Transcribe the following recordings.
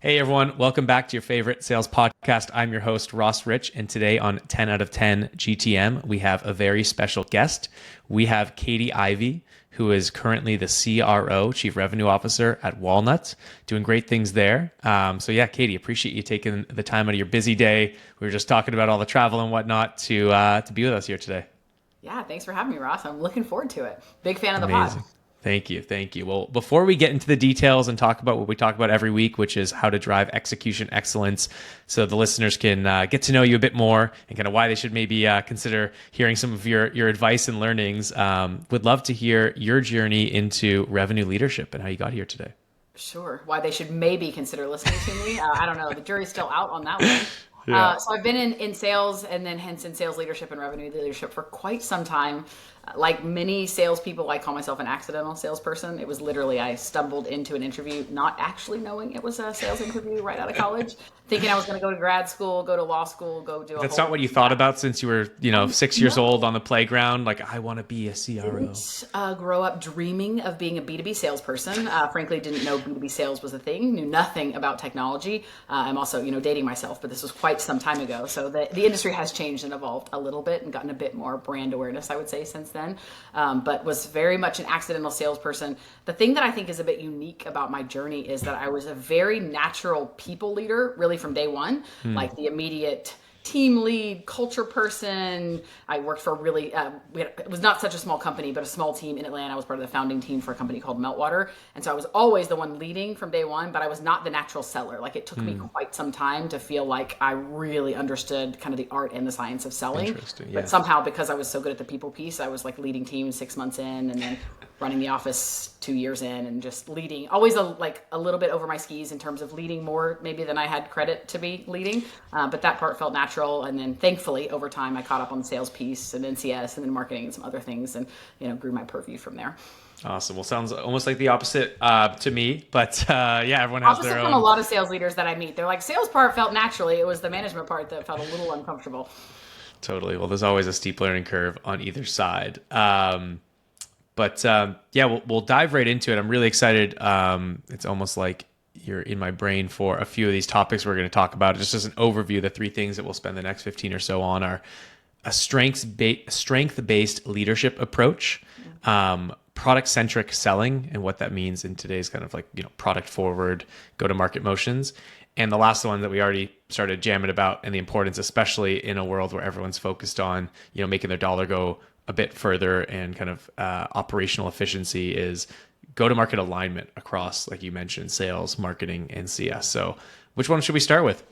Hey everyone, welcome back to your favorite sales podcast. I'm your host, Ross Rich, and today on 10 out of 10 GTM, we have a very special guest. We have Catie Ivey, who is currently the CRO, Chief Revenue Officer at Walnut, doing great things there. Catie, appreciate you taking the time out of your busy day. We were just talking about all the travel and whatnot to be with us here today. Yeah, thanks for having me, Ross. I'm looking forward to it. Big fan of the pod. Amazing. Thank you. Thank you. Well, before we get into the details and talk about what we talk about every week, which is how to drive execution excellence, so the listeners can get to know you a bit more and kind of why they should maybe consider hearing some of your advice and learnings, would love to hear your journey into revenue leadership and how you got here today. Sure. Why they should maybe consider listening to me. I don't know. The jury's still out on that one. Yeah. So I've been in sales and then hence in sales leadership and revenue leadership for quite some time. Like many salespeople, I call myself an accidental salesperson. It was literally, I stumbled into an interview, not actually knowing it was a sales interview right out of college, thinking I was going to go to grad school, go to law school, go do a That's whole not what you thought about since you were, 6 years old on the playground. Like, I want to be a CRO. Grow up dreaming of being a B2B salesperson. Frankly, didn't know B2B sales was a thing, knew nothing about technology. I'm also, dating myself, but this was quite some time ago. So the industry has changed and evolved a little bit and gotten a bit more brand awareness, I would say, since then. But was very much an accidental salesperson. The thing that I think is a bit unique about my journey is that I was a very natural people leader, really from day one, like the immediate team lead, culture person. I worked for it was not such a small company, but a small team in Atlanta. I was part of the founding team for a company called Meltwater. And so I was always the one leading from day one, but I was not the natural seller. Like it took me quite some time to feel like I really understood kind of the art and the science of selling. Interesting, yeah. But somehow, because I was so good at the people piece, I was like leading teams 6 months in and then running the office 2 years in and just leading, always a little bit over my skis in terms of leading more maybe than I had credit to be leading. But that part felt natural. And then thankfully over time, I caught up on the sales piece and NCS and then marketing and some other things and, grew my purview from there. Awesome. Well, sounds almost like the opposite to me, but everyone has Opposite their from own. a lot of sales leaders that I meet. They're like, sales part felt naturally. It was the management part that felt a little uncomfortable. Totally. Well, there's always a steep learning curve on either side. We'll dive right into it. I'm really excited. It's almost like you're in my brain for a few of these topics we're going to talk about. Just as an overview, the three things that we'll spend the next 15 or so on are a strength-based leadership approach, product-centric selling, and what that means in today's kind of product-forward go-to-market motions. And the last one that we already started jamming about, and the importance, especially in a world where everyone's focused on, making their dollar go a bit further and kind of operational efficiency, is go-to-market alignment across, like you mentioned, sales, marketing, and CS. So which one should we start with?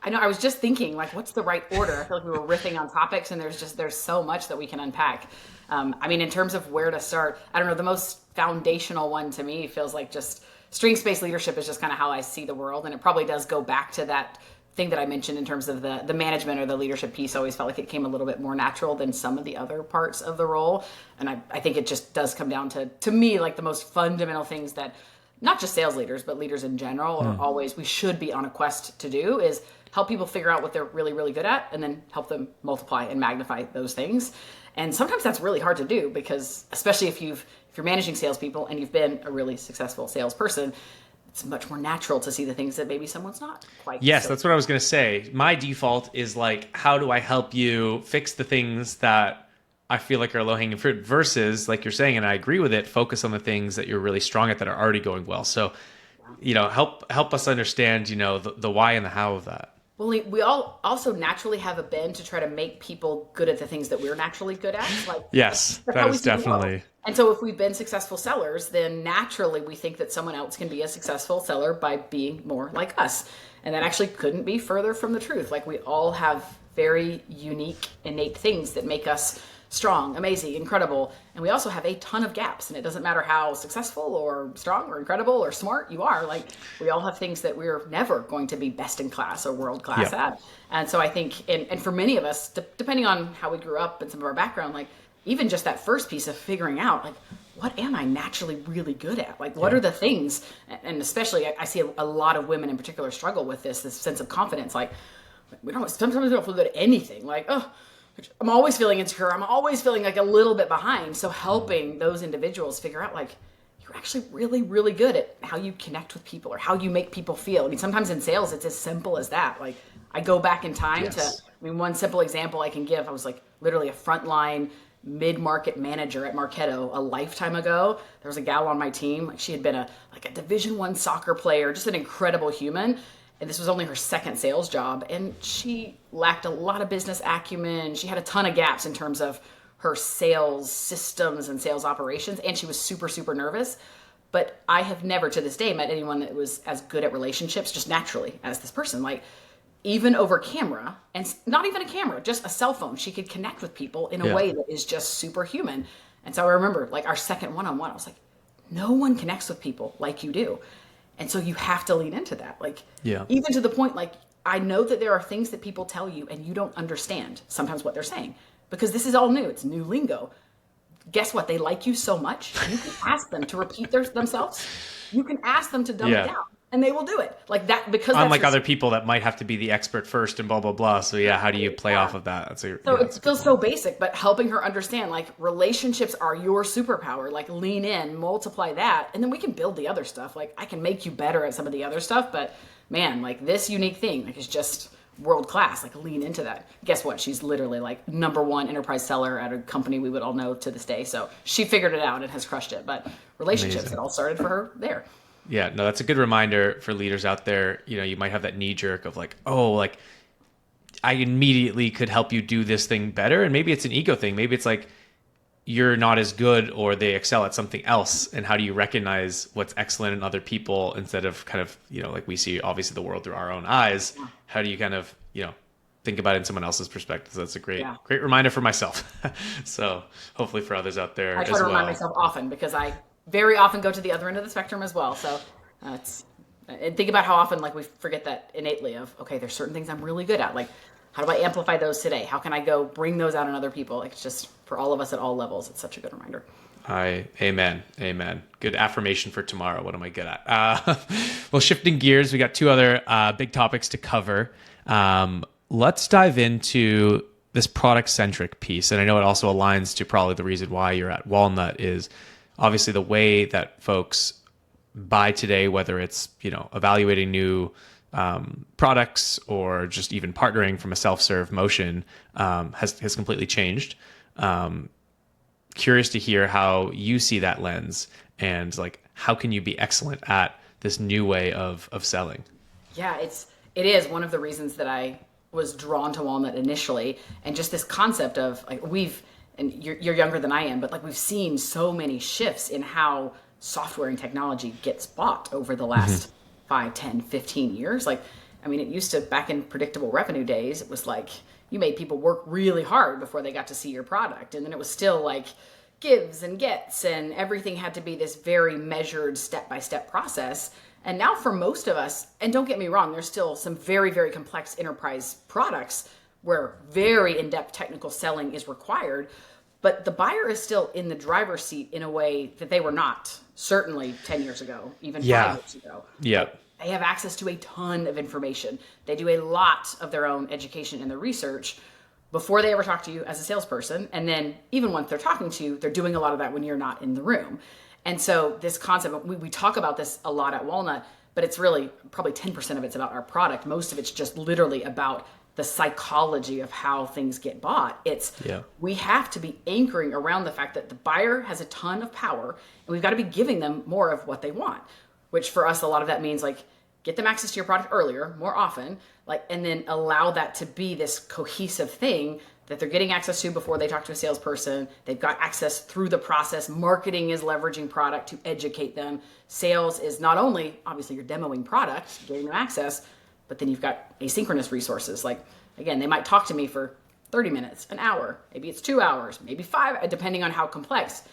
I know. I was just thinking, what's the right order? I feel like we were riffing on topics, and there's so much that we can unpack. In terms of where to start, I don't know. The most foundational one to me feels like just strengths-based leadership is just kind of how I see the world, and it probably does go back to that thing that I mentioned in terms of the management or the leadership piece. I always felt like it came a little bit more natural than some of the other parts of the role, and I think it just does come down to me, like the most fundamental things that not just sales leaders, but leaders in general are always, we should be on a quest to do, is help people figure out what they're really, really good at and then help them multiply and magnify those things. And sometimes that's really hard to do because especially if you're managing salespeople and you've been a really successful salesperson, it's much more natural to see the things that maybe someone's not quite. Yes, that's what I was going to say. My default is like, how do I help you fix the things that I feel like are low-hanging fruit versus, like you're saying, and I agree with it, focus on the things that you're really strong at that are already going well. So, help us understand, the why and the how of that. Well, we all also naturally have a bend to try to make people good at the things that we're naturally good at. Yes, that's that how we is see the world. definitely. And so if we've been successful sellers, then naturally we think that someone else can be a successful seller by being more like us. And that actually couldn't be further from the truth. Like we all have very unique, innate things that make us strong, amazing, incredible. And we also have a ton of gaps. And it doesn't matter how successful or strong or incredible or smart you are. Like we all have things that we're never going to be best in class or world class at. And so I think, and for many of us, depending on how we grew up and some of our background, like even just that first piece of figuring out, like, what am I naturally really good at? Like, what are the things? And especially, I see a lot of women in particular struggle with this sense of confidence. Like, sometimes we don't feel good at anything. Like, oh, I'm always feeling insecure. I'm always feeling like a little bit behind. So helping those individuals figure out, like, you're actually really, really good at how you connect with people or how you make people feel. I mean, sometimes in sales, it's as simple as that. Like I go back in time to, Yes. I mean, one simple example I can give, I was like literally a frontline mid-market manager at Marketo a lifetime ago. There was a gal on my team. Like she had been a Division I soccer player, just an incredible human. And this was only her second sales job. And she lacked a lot of business acumen. She had a ton of gaps in terms of her sales systems and sales operations. And she was super, super nervous. But I have never to this day met anyone that was as good at relationships just naturally as this person. Like even over camera, and not even a camera, just a cell phone, she could connect with people in a way that is just superhuman. And so I remember like our second one-on-one, I was like, no one connects with people like you do. And so you have to lean into that. Like, even to the point, like, I know that there are things that people tell you and you don't understand sometimes what they're saying because this is all new. It's new lingo. Guess what? They like you so much. You can ask them to repeat themselves. You can ask them to dumb it down and they will do it like that because unlike other people that might have to be the expert first and blah, blah, blah. So how do you play off of that? It feels so basic, but helping her understand like relationships are your superpower, like lean in, multiply that. And then we can build the other stuff. Like I can make you better at some of the other stuff, but man, like this unique thing, like is just world class, like lean into that. Guess what? She's literally like #1 enterprise seller at a company we would all know to this day. So she figured it out and has crushed it, but relationships, Amazing. It all started for her there. Yeah, no, that's a good reminder for leaders out there. You might have that knee jerk of like, oh, like I immediately could help you do this thing better. And maybe it's an ego thing. Maybe it's like you're not as good or they excel at something else. And how do you recognize what's excellent in other people instead of kind of, like we see obviously the world through our own eyes? How do you kind of, think about it in someone else's perspective? So that's a great reminder for myself. So hopefully for others out there I try to remind myself often because I very often go to the other end of the spectrum as well. So and think about how often like we forget that innately of, okay, there's certain things I'm really good at. Like, how do I amplify those today? How can I go bring those out in other people? Like, it's just for all of us at all levels. It's such a good reminder. Amen. Good affirmation for tomorrow. What am I good at? Well, shifting gears, we got two other big topics to cover. Let's dive into this product-centric piece. And I know it also aligns to probably the reason why you're at Walnut is obviously the way that folks buy today, whether it's, evaluating new products or just even partnering from a self-serve motion, has completely changed. Curious to hear how you see that lens and like, how can you be excellent at this new way of selling? Yeah, it is one of the reasons that I was drawn to Walnut initially. And just this concept of like, and you're younger than I am, but like we've seen so many shifts in how software and technology gets bought over the last 5, 10, 15 years. Like, I mean, it used to, back in predictable revenue days, it was like you made people work really hard before they got to see your product. And then it was still like gives and gets and everything had to be this very measured step-by-step process. And now for most of us, and don't get me wrong, there's still some very, very complex enterprise products where very in-depth technical selling is required. But the buyer is still in the driver's seat in a way that they were not, certainly 10 years ago, even 5 years ago. Yeah. They have access to a ton of information. They do a lot of their own education and their research before they ever talk to you as a salesperson. And then even once they're talking to you, they're doing a lot of that when you're not in the room. And so this concept, we talk about this a lot at Walnut, but it's really probably 10% of it's about our product. Most of it's just literally about the psychology of how things get bought. We have to be anchoring around the fact that the buyer has a ton of power and we've got to be giving them more of what they want, which for us, a lot of that means like get them access to your product earlier, more often, like, and then allow that to be this cohesive thing that they're getting access to before they talk to a salesperson. They've got access through the process. Marketing is leveraging product to educate them. Sales is not only, obviously, you're demoing product, getting them access, but then you've got asynchronous resources. Like, again, they might talk to me for 30 minutes, an hour, maybe it's 2 hours, maybe 5, depending on how complex.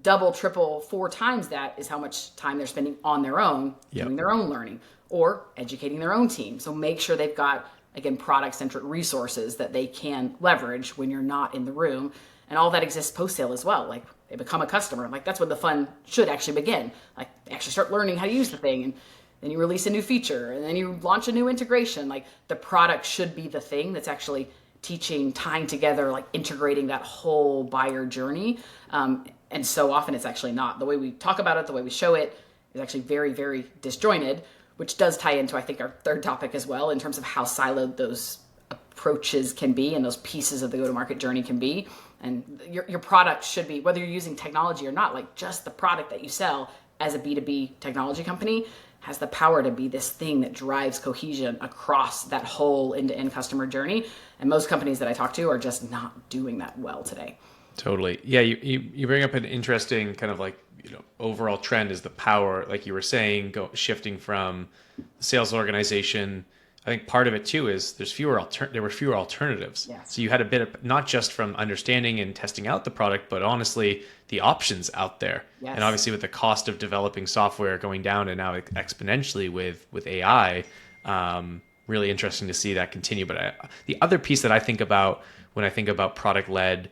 Double, triple, 4 times that is how much time they're spending on their own, doing their own learning or educating their own team. So make sure they've got, again, product-centric resources that they can leverage when you're not in the room. And all that exists post-sale as well. Like, they become a customer. Like, that's when the fun should actually begin. Like, they actually start learning how to use the thing, and then you release a new feature, and then you launch a new integration. Like, the product should be the thing that's actually teaching, tying together, like integrating that whole buyer journey. And so often it's actually not. The way we talk about it, the way we show it is actually very, very disjointed, which does tie into, I think, our third topic as well, in terms of how siloed those approaches can be and those pieces of the go-to-market journey can be. And your product should be, whether you're using technology or not, like just the product that you sell as a B2B technology company has the power to be this thing that drives cohesion across that whole end-to-end customer journey. And most companies that I talk to are just not doing that well today. Totally. Yeah, you bring up an interesting kind of like, overall trend is the power, like you were saying, shifting from the sales organization. I think part of it too is there were fewer alternatives. Yes. So you had a bit of, not just from understanding and testing out the product, but honestly the options out there. Yes. And obviously with the cost of developing software going down and now exponentially with AI, really interesting to see that continue. But the other piece that I think about when I think about product led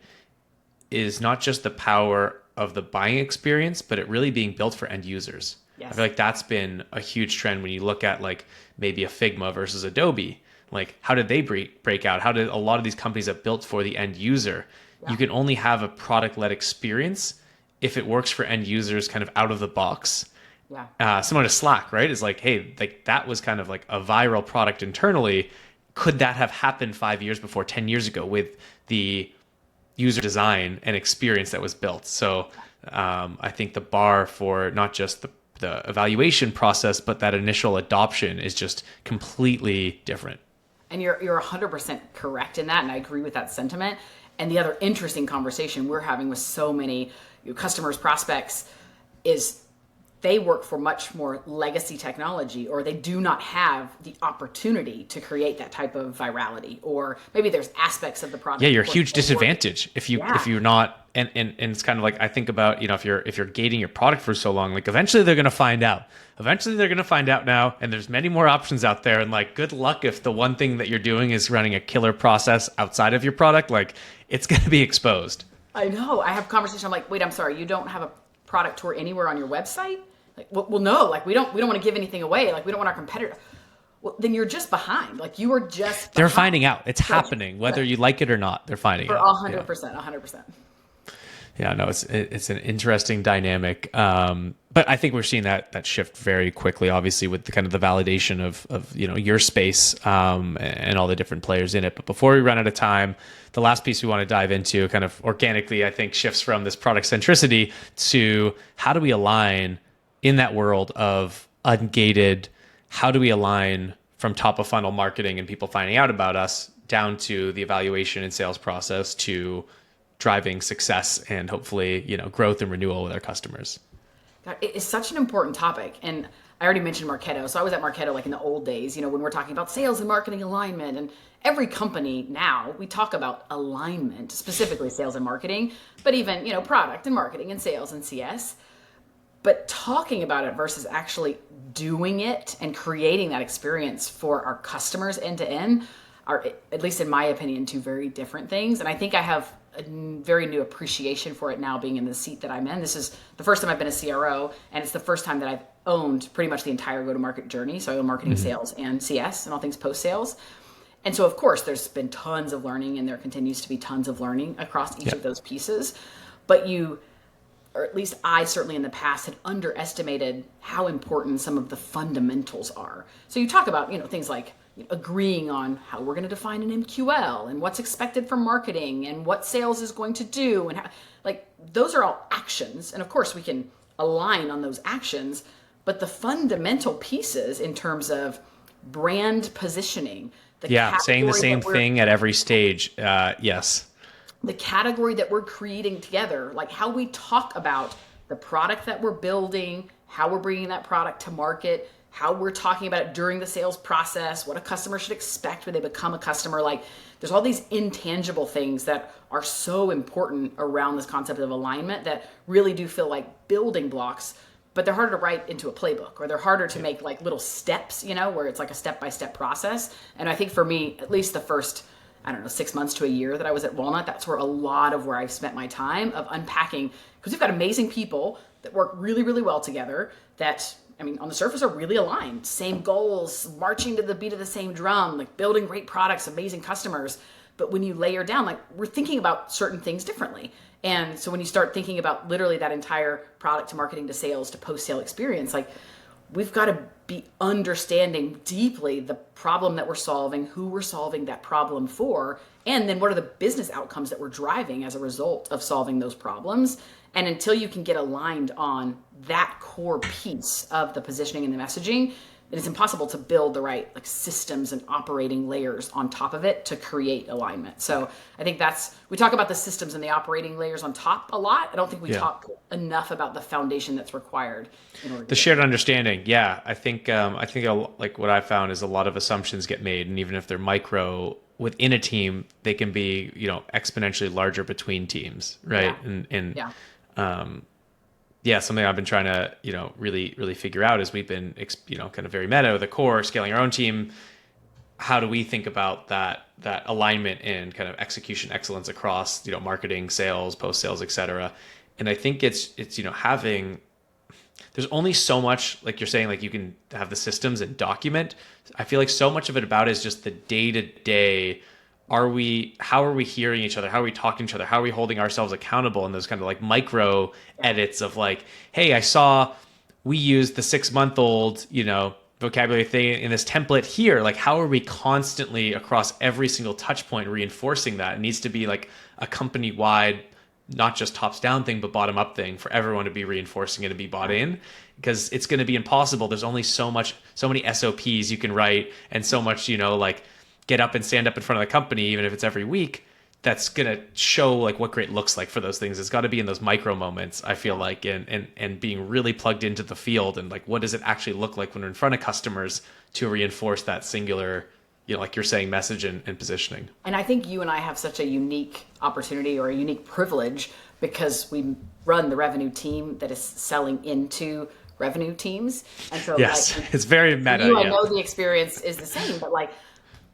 is not just the power of the buying experience, but it really being built for end users. Yes. I feel like that's been a huge trend when you look at like maybe a Figma versus Adobe. Like how did they break out? How did a lot of these companies that built for the end user? Yeah. You can only have a product-led experience if it works for end users kind of out of the box. Yeah. Similar to Slack, right? It's like, hey, like that was kind of like a viral product internally. Could that have happened 5 years before, 10 years ago with the user design and experience that was built? So I think the bar for not just the evaluation process, but that initial adoption is just completely different. And you're 100% correct in that, and I agree with that sentiment. And the other interesting conversation we're having with so many customers, prospects, is they work for much more legacy technology, or they do not have the opportunity to create that type of virality, or maybe there's aspects of the product. Yeah, you're a huge disadvantage if you're not, and it's kind of like I think about, if you're gating your product for so long, like eventually they're going to find out. Eventually they're going to find out now, and there's many more options out there. And like, good luck if the one thing that you're doing is running a killer process outside of your product. Like, it's going to be exposed. I know. I have conversations. I'm like, wait, I'm sorry, you don't have a product tour anywhere on your website? Like, well, no, like we don't want to give anything away. Like we don't want our competitor. Well, then you're just behind. Like you were just behind. They're finding out. It's happening. Whether you like it or not, they're finding out. 100%, 100%. Yeah, no, it's an interesting dynamic. But I think we're seeing that shift very quickly, obviously, with the kind of the validation of your space and all the different players in it. But before we run out of time, the last piece we want to dive into kind of organically, I think, shifts from this product centricity to how do we align in that world of ungated, how do we align from top of funnel marketing and people finding out about us down to the evaluation and sales process to driving success and hopefully, growth and renewal with our customers? God, it is such an important topic. And I already mentioned Marketo. So I was at Marketo like in the old days, when we're talking about sales and marketing alignment, and every company now we talk about alignment, specifically sales and marketing, but even, product and marketing and sales and CS. But talking about it versus actually doing it and creating that experience for our customers end to end are, at least in my opinion, two very different things. And I think I have a very new appreciation for it now being in the seat that I'm in. This is the first time I've been a CRO, and it's the first time that I've owned pretty much the entire go-to-market journey. So I own marketing, sales, and CS, and all things post-sales. And so, of course, there's been tons of learning, and there continues to be tons of learning across each of those pieces. But or at least I certainly in the past had underestimated how important some of the fundamentals are. So you talk about, things like agreeing on how we're going to define an MQL and what's expected from marketing and what sales is going to do, and how, like, those are all actions. And of course we can align on those actions, but the fundamental pieces in terms of brand positioning, saying the same thing at every stage. Yes. The category that we're creating together, like how we talk about the product that we're building, how we're bringing that product to market, how we're talking about it during the sales process, what a customer should expect when they become a customer. Like, there's all these intangible things that are so important around this concept of alignment that really do feel like building blocks, but they're harder to write into a playbook, or they're harder to make like little steps, where it's like a step-by-step process. And I think for me, at least the first 6 months to a year that I was at Walnut, that's where a lot of where I've spent my time of unpacking, because we've got amazing people that work really, really well together that, on the surface are really aligned, same goals, marching to the beat of the same drum, like building great products, amazing customers. But when you layer down, like we're thinking about certain things differently. And so when you start thinking about literally that entire product to marketing to sales to post-sale experience, like we've got to be understanding deeply the problem that we're solving, who we're solving that problem for, and then what are the business outcomes that we're driving as a result of solving those problems. And until you can get aligned on that core piece of the positioning and the messaging, it's impossible to build the right like systems and operating layers on top of it to create alignment. So I think we talk about the systems and the operating layers on top a lot. I don't think we talk enough about the foundation that's required in order to the shared understanding. Yeah. I think like what I found is a lot of assumptions get made, and even if they're micro within a team, they can be, exponentially larger between teams. Right. Something I've been trying to, really, really figure out is we've been, kind of very meta, the core, scaling our own team. How do we think about that alignment and kind of execution excellence across, marketing, sales, post sales, et cetera. And I think it's, there's only so much, like you're saying, like you can have the systems and document. I feel like so much of it about is just the day to day. How are we hearing each other? How are we talking to each other? How are we holding ourselves accountable in those kind of like micro edits of like, hey, I saw we used the 6-month-old, vocabulary thing in this template here. Like, how are we constantly across every single touch point reinforcing that? It needs to be like a company wide, not just tops down thing, but bottom up thing for everyone to be reinforcing it and be bought in, because it's going to be impossible. There's only so many SOPs you can write, and so much, like, get up and stand up in front of the company, even if it's every week, that's going to show like what great looks like for those things. It's got to be in those micro moments, I feel like, and being really plugged into the field, and like, what does it actually look like when we're in front of customers to reinforce that singular, like you're saying, message and positioning. And I think you and I have such a unique opportunity or a unique privilege because we run the revenue team that is selling into revenue teams. And so yes, like, it's very meta. I know the experience is the same, but like,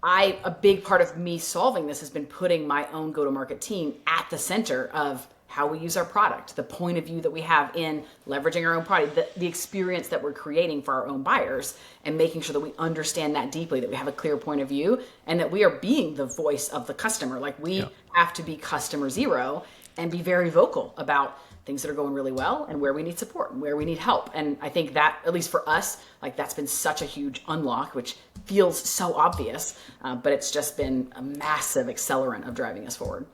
a big part of me solving this has been putting my own go-to-market team at the center of how we use our product, the point of view that we have in leveraging our own product, the experience that we're creating for our own buyers, and making sure that we understand that deeply, that we have a clear point of view, and that we are being the voice of the customer. Like we have to be customer zero and be very vocal about things that are going really well and where we need support and where we need help. And I think that, at least for us, like that's been such a huge unlock, which feels so obvious, but it's just been a massive accelerant of driving us forward.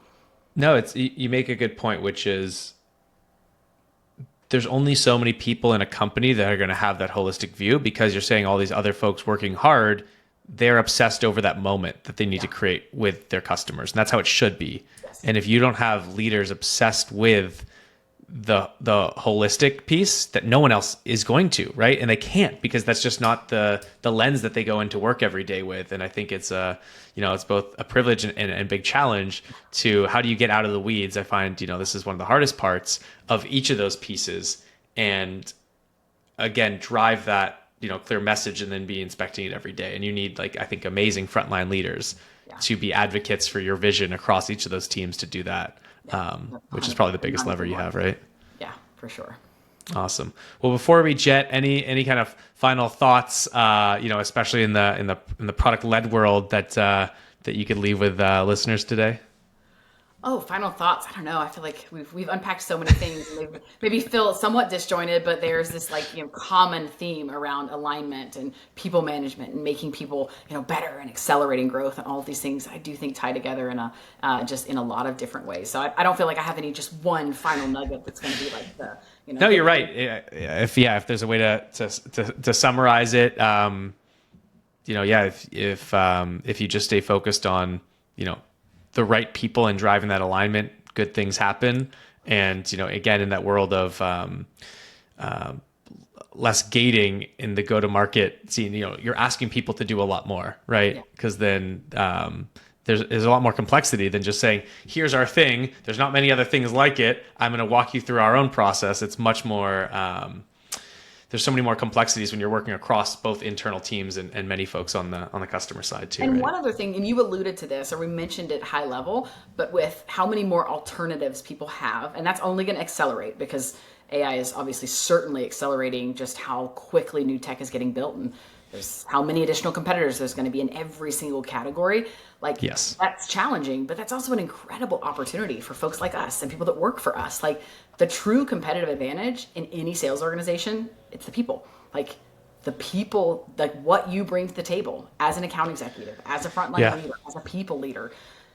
No, you make a good point, which is there's only so many people in a company that are going to have that holistic view, because you're saying all these other folks working hard, they're obsessed over that moment that they need to create with their customers. And that's how it should be. Yes. And if you don't have leaders obsessed with the holistic piece, that no one else is going to, right? And they can't, because that's just not the lens that they go into work every day with. And I think it's it's both a privilege and big challenge to how do you get out of the weeds. I find, this is one of the hardest parts of each of those pieces. And again, drive that, clear message and then be inspecting it every day. And you need, like, I think, amazing frontline leaders to be advocates for your vision across each of those teams to do that. Which is probably the biggest lever you have, right? Yeah, for sure. Awesome. Well, before we jet, any kind of final thoughts, especially in the product led world that you could leave with listeners today? Oh, final thoughts. I don't know. I feel like we've unpacked so many things, and they maybe feel somewhat disjointed, but there's this common theme around alignment and people management and making people better and accelerating growth, and all of these things I do think tie together in just in a lot of different ways. So I don't feel like I have any just one final nugget that's going to be like the No, you're right. If there's a way to summarize it, if you just stay focused on the right people and driving that alignment, good things happen. And, again, in that world of less gating in the go-to-market scene, you're asking people to do a lot more, right? Because then there's a lot more complexity than just saying, here's our thing. There's not many other things like it. I'm going to walk you through our own process. It's much more... there's so many more complexities when you're working across both internal teams and many folks on the customer side too. And right? One other thing, and you alluded to this, or we mentioned it high level, but with how many more alternatives people have, and that's only going to accelerate because AI is obviously certainly accelerating just how quickly new tech is getting built, and There's how many additional competitors there's going to be in every single category. Like Yes. that's challenging, but that's also an incredible opportunity for folks like us and people that work for us. Like the true competitive advantage in any sales organization, it's the people. Like the people, like what you bring to the table as an account executive, as a frontline Yeah. leader, as a people leader,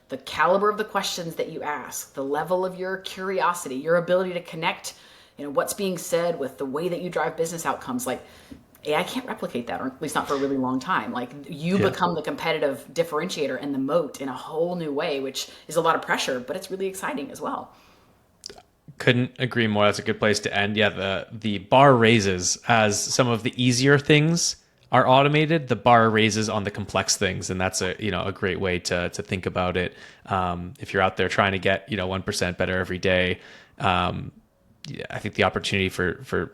the caliber of the questions that you ask, the level of your curiosity, your ability to connect, what's being said with the way that you drive business outcomes. Like AI can't replicate that, or at least not for a really long time. Like you Yeah. become the competitive differentiator and the moat in a whole new way, which is a lot of pressure, but it's really exciting as well. Couldn't agree more. That's a good place to end. Yeah, the bar raises as some of the easier things are automated. The bar raises on the complex things, and that's a great way to think about it. If you're out there trying to get 1% better every day, yeah, I think the opportunity for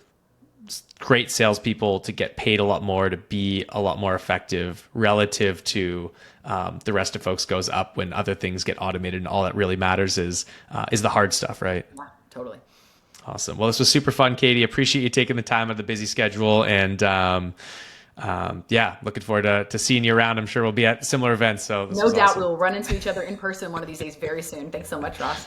great salespeople to get paid a lot more, to be a lot more effective relative to the rest of folks goes up when other things get automated, and all that really matters is the hard stuff, right? Yeah, totally. Awesome. Well, this was super fun, Catie. Appreciate you taking the time out of the busy schedule, and yeah, looking forward to seeing you around. I'm sure we'll be at similar events. So this No was doubt awesome. we'll run into each other in person one of these days very soon. Thanks so much, Ross.